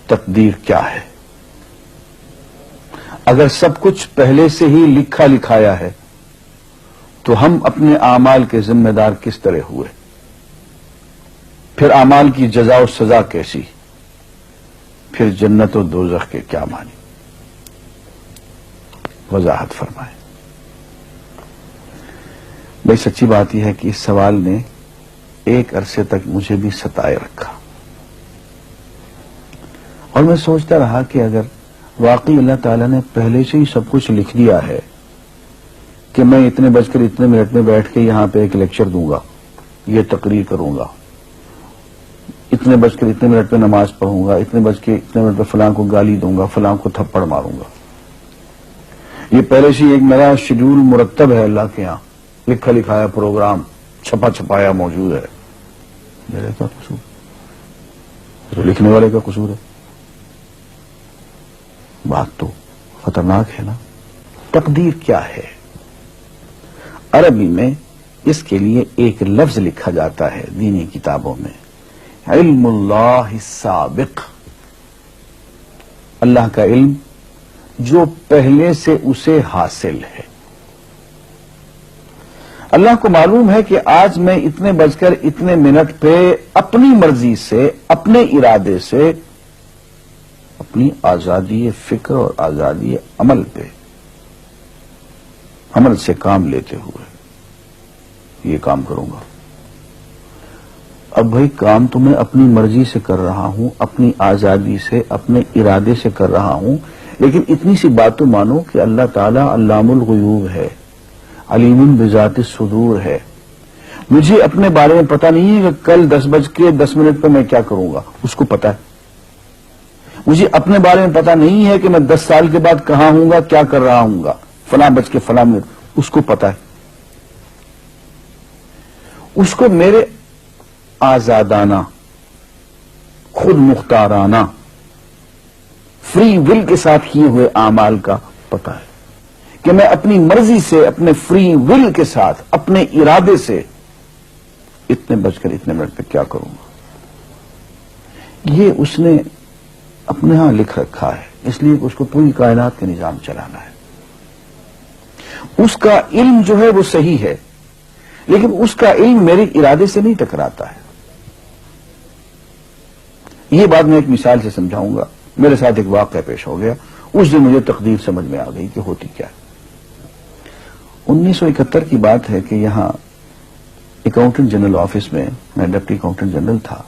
تقدیر کیا ہے؟ اگر سب کچھ پہلے سے ہی لکھا لکھایا ہے تو ہم اپنے اعمال کے ذمہ دار کس طرح ہوئے؟ پھر اعمال کی جزا و سزا کیسی؟ پھر جنت و دوزخ کے کیا معنی؟ وضاحت فرمائیں۔ بھائی سچی بات یہ ہے کہ اس سوال نے ایک عرصے تک مجھے بھی ستائے رکھا، اور میں سوچتا رہا کہ اگر واقعی اللہ تعالیٰ نے پہلے سے ہی سب کچھ لکھ دیا ہے کہ میں اتنے بج کر اتنے منٹ میں بیٹھ کے یہاں پہ ایک لیکچر دوں گا، یہ تقریر کروں گا، اتنے بج کر اتنے منٹ پہ نماز پڑھوں گا، اتنے بج کے اتنے منٹ پہ فلاں کو گالی دوں گا، فلاں کو تھپڑ ماروں گا، یہ پہلے سے ایک میرا شیڈول مرتب ہے اللہ کے ہاں، لکھا لکھایا پروگرام چھپا چھپایا موجود ہے، میرے کا قصور؟ تو لکھنے والے کا قصور ہے؟ بات تو خطرناک ہے نا۔ تقدیر کیا ہے؟ عربی میں اس کے لیے ایک لفظ لکھا جاتا ہے دینی کتابوں میں، علم اللہ السابق، اللہ کا علم جو پہلے سے اسے حاصل ہے۔ اللہ کو معلوم ہے کہ آج میں اتنے بج کر اتنے منٹ پہ اپنی مرضی سے، اپنے ارادے سے، اپنی آزادی فکر اور آزادی عمل پہ، عمل سے کام لیتے ہوئے یہ کام کروں گا۔ اب بھائی کام تو میں اپنی مرضی سے کر رہا ہوں، اپنی آزادی سے، اپنے ارادے سے کر رہا ہوں، لیکن اتنی سی بات تو مانو کہ اللہ تعالیٰ علام الغیوب ہے، علیم بذات الصدور ہے۔ مجھے اپنے بارے میں پتہ نہیں ہے کہ کل 10:10 پہ میں کیا کروں گا، اس کو پتا ہے۔ مجھے اپنے بارے میں پتہ نہیں ہے کہ میں 10 سال کے بعد کہاں ہوں گا، کیا کر رہا ہوں گا، فلاں بج کے فلاں منٹ، اس کو پتا ہے۔ اس کو میرے آزادانہ، خود مختارانہ، فری ول کے ساتھ کیے ہوئے اعمال کا پتہ ہے کہ میں اپنی مرضی سے، اپنے فری ول کے ساتھ، اپنے ارادے سے اتنے بج کر اتنے منٹ پہ کیا کروں گا۔ یہ اس نے اپنے ہاں لکھ رکھا ہے، اس لیے کہ اس کو پوری کائنات کا نظام چلانا ہے۔ اس کا علم جو ہے وہ صحیح ہے، لیکن اس کا علم میرے ارادے سے نہیں ٹکراتا ہے۔ یہ بات میں ایک مثال سے سمجھاؤں گا۔ میرے ساتھ ایک واقعہ پیش ہو گیا، اس دن مجھے تقدیر سمجھ میں آ گئی کہ ہوتی کیا ہے۔ 1971 کی بات ہے کہ یہاں اکاؤنٹنٹ جنرل آفس میں ڈپٹی اکاؤنٹنٹ جنرل تھا۔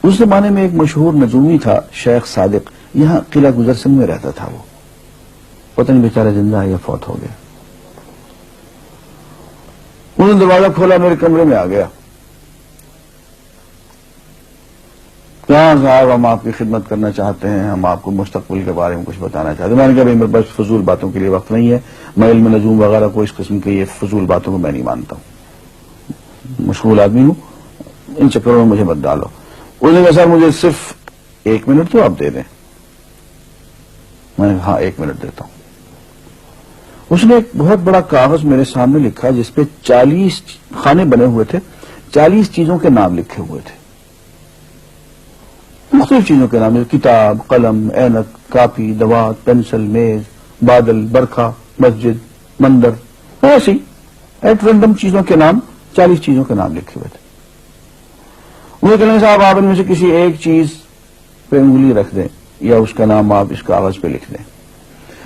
اس زمانے میں ایک مشہور نجومی تھا شیخ صادق، یہاں قلعہ گزر سنگھ میں رہتا تھا۔ وہ پتہ نہیں بیچارہ زندہ ہے یا فوت ہو گیا۔ انہوں نے دروازہ کھولا، میرے کمرے میں آ گیا۔ کہاں صاحب ہم آپ کی خدمت کرنا چاہتے ہیں، ہم آپ کو مستقبل کے بارے میں کچھ بتانا چاہتے ہیں۔ میں نے کہا بھائی میرے پاس فضول باتوں کے لیے وقت نہیں ہے، میں علم نجوم وغیرہ کو، اس قسم کے یہ فضول باتوں کو میں نہیں مانتا ہوں، مشغول آدمی ہوں، ان چکروں میں مجھے مت ڈالو۔ انہوں نے کہا سر مجھے صرف 1 منٹ تو آپ دے دیں۔ میں نے کہا ہاں 1 منٹ دیتا ہوں۔ اس نے ایک بہت بڑا کاغذ میرے سامنے لکھا جس پہ 40 خانے بنے ہوئے تھے، 40 چیزوں کے نام لکھے ہوئے تھے، مختلف چیزوں کے نام، کتاب، قلم، اینک، کاپی، دوات، پینسل، میز، بادل، برکھا، مسجد، مندر، ایسی ایٹ رینڈم چیزوں کے نام، 40 چیزوں کے نام لکھے ہوئے تھے۔ انہیں کہنے صاحب آپ ان میں سے کسی ایک چیز پہ انگلی رکھ دیں یا اس کا نام آپ اس کاغذ پہ لکھ دیں۔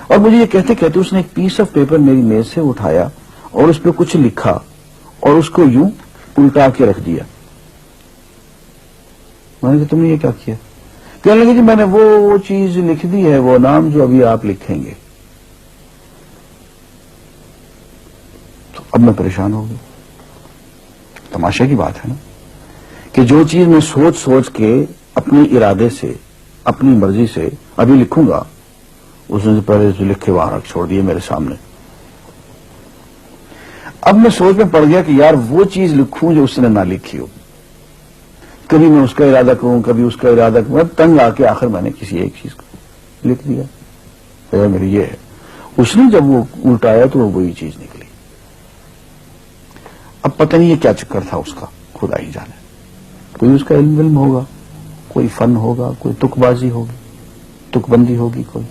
اور مجھے یہ کہتے کہتے اس نے ایک پیس آف پیپر میری میز سے اٹھایا اور اس پہ کچھ لکھا اور اس کو یوں الٹا کے رکھ دیا۔ میں نے کہا تم نے یہ کیا کیا؟ کہنے لگے جی میں نے وہ چیز لکھ دی ہے، وہ نام جو ابھی آپ لکھیں گے۔ تو اب میں پریشان ہو گیا۔ تماشا کی بات ہے نا کہ جو چیز میں سوچ سوچ کے اپنے ارادے سے، اپنی مرضی سے ابھی لکھوں گا، اس نے پہلے جو لکھے وہاں رکھ چھوڑ دیے میرے سامنے۔ اب میں سوچ میں پڑ گیا کہ یار وہ چیز لکھوں جو اس نے نہ لکھی ہو۔ کبھی میں اس کا ارادہ کروں، کبھی اس کا ارادہ کروں، تنگ آ کے آخر میں نے کسی ایک چیز کو لکھ دیا، میری یہ ہے۔ اس نے جب وہ الٹایا تو وہ وہی چیز نکلی۔ اب پتہ نہیں یہ کیا چکر تھا اس کا، خدا ہی جانے، کوئی اس کا علم ہوگا کوئی فن ہوگا، کوئی تک بازی ہوگی، تک بندی ہوگی کوئی.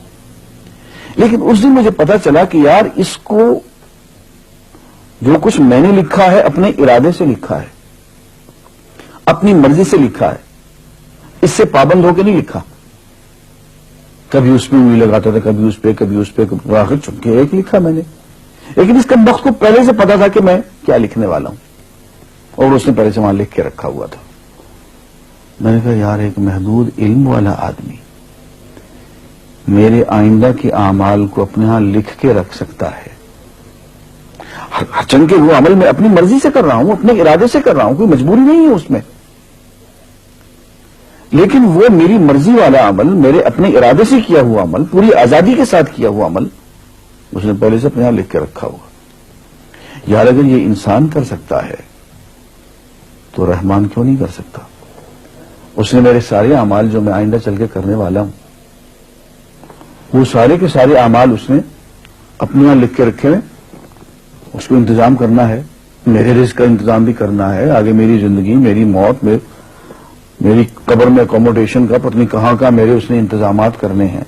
لیکن اس دن مجھے پتا چلا کہ یار اس کو جو کچھ میں نے لکھا ہے اپنے ارادے سے لکھا ہے، اپنی مرضی سے لکھا ہے، اس سے پابند ہو کے نہیں لکھا. کبھی اس پہ انگلی لگاتا تھا، کبھی اس پہ آخر چن کے ایک لکھا میں نے. لیکن اس کمبخت کو پہلے سے پتا تھا کہ میں کیا لکھنے والا ہوں، اور اس نے پہلے سے وہاں لکھ کے رکھا ہوا تھا. میں نے کہا یار ایک محدود علم والا آدمی میرے آئندہ کے اعمال کو اپنے ہاں لکھ کے رکھ سکتا ہے. چن کے وہ عمل میں اپنی مرضی سے کر رہا ہوں، اپنے ارادے سے کر رہا ہوں، کوئی مجبوری نہیں ہے اس میں. لیکن وہ میری مرضی والا عمل، میرے اپنے ارادے سے کیا ہوا عمل، پوری آزادی کے ساتھ کیا ہوا عمل، اس نے پہلے سے اپنے یہاں لکھ کے رکھا ہوا. یار اگر یہ انسان کر سکتا ہے تو رحمان کیوں نہیں کر سکتا؟ اس نے میرے سارے اعمال جو میں آئندہ چل کے کرنے والا ہوں، وہ سارے کے سارے اعمال اس نے اپنے یہاں لکھ کے رکھے ہیں. اس کو انتظام کرنا ہے، میرے رزق کا انتظام بھی کرنا ہے، آگے میری زندگی، میری موت میں، میری قبر میں اکوموڈیشن کا پتہ نہیں کہاں کا میرے اس نے انتظامات کرنے ہیں.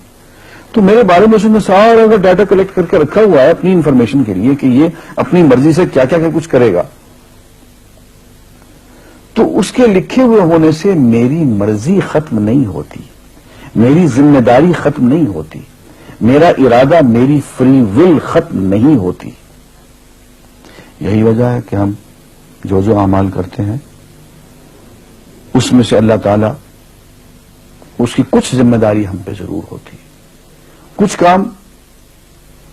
تو میرے بارے میں اس نے سارا کا ڈیٹا کلیکٹ کر کے رکھا ہوا ہے اپنی انفارمیشن کے لیے کہ یہ اپنی مرضی سے کیا کیا کچھ کرے گا. تو اس کے لکھے ہوئے ہونے سے میری مرضی ختم نہیں ہوتی، میری ذمہ داری ختم نہیں ہوتی، میرا ارادہ، میری فری ول ختم نہیں ہوتی. یہی وجہ ہے کہ ہم جو اعمال کرتے ہیں اس میں سے اللہ تعالیٰ اس کی کچھ ذمہ داری ہم پہ ضرور ہوتی ہے. کچھ کام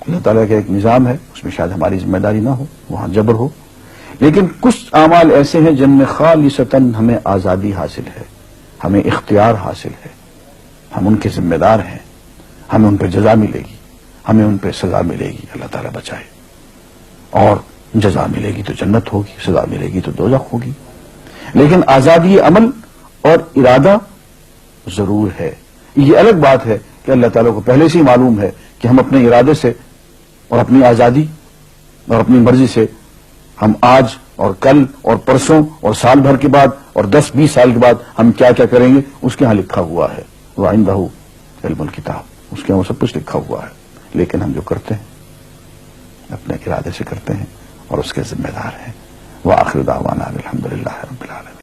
اللہ تعالیٰ کا ایک نظام ہے، اس میں شاید ہماری ذمہ داری نہ ہو، وہاں جبر ہو. لیکن کچھ اعمال ایسے ہیں جن میں خالصتاً ہمیں آزادی حاصل ہے، ہمیں اختیار حاصل ہے، ہم ان کے ذمہ دار ہیں، ہمیں ان پہ جزا ملے گی، ہمیں ان پہ سزا ملے گی، اللہ تعالیٰ بچائے. اور جزا ملے گی تو جنت ہوگی، سزا ملے گی تو دوزخ ہوگی. لیکن آزادی عمل اور ارادہ ضرور ہے. یہ الگ بات ہے کہ اللہ تعالیٰ کو پہلے سے ہی معلوم ہے کہ ہم اپنے ارادے سے اور اپنی آزادی اور اپنی مرضی سے ہم آج اور کل اور پرسوں اور سال بھر کے بعد اور 10-20 سال کے بعد ہم کیا کیا کریں گے اس کے ہاں لکھا ہوا ہے. وَعِندَهُ عِلْمُ الْكِتَابِ، اس کے ہاں وہ سب کچھ لکھا ہوا ہے. لیکن ہم جو کرتے ہیں اپنے ارادے سے کرتے ہیں اور اس کے ذمہ دار ہیں. وآخر دعوانا الحمدللہ رب العالمین.